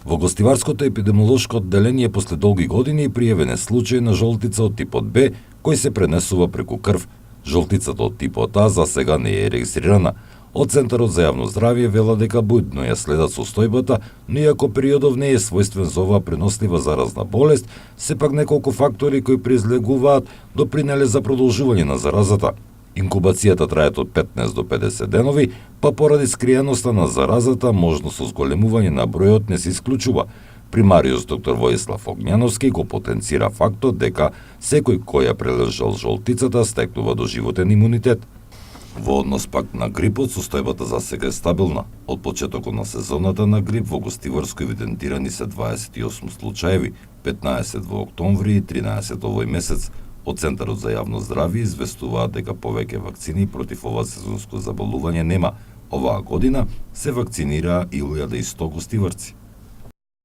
Во гостиварското епидемиолошко одделение после долги години е пријавен случај на жолтица од типот Б, кој се пренесува преку крв. Жолтицата од типот А за сега не е регистрирана. Од Центарот за јавно здравје велат дека будно ја следат состојбата, но иако периодов не е својствен за оваа пренослива заразна болест, сепак неколку фактори кои произлегуваат допринеле за продолжување на заразата. Инкубацијата трае од 15 до 50 денови, па поради скриеноста на заразата, можност со зголемување на бројот не се исклучува. Примариус доктор Воислав Огњановски го потенцира фактот дека секој кој ја прележал жолтицата стекнува доживотен имунитет. Во однос пак на грипот, состојбата за сега е стабилна. Од почетокот на сезоната на грип во Гостиварско евидентирани се 28 случаеви, 15 во октомври и 13 овој месец. Од Центарот за јавно здравје известуваат дека повеќе вакцини против ова сезонско заболување нема. Оваа година се вакцинираа 1100 гостиварци.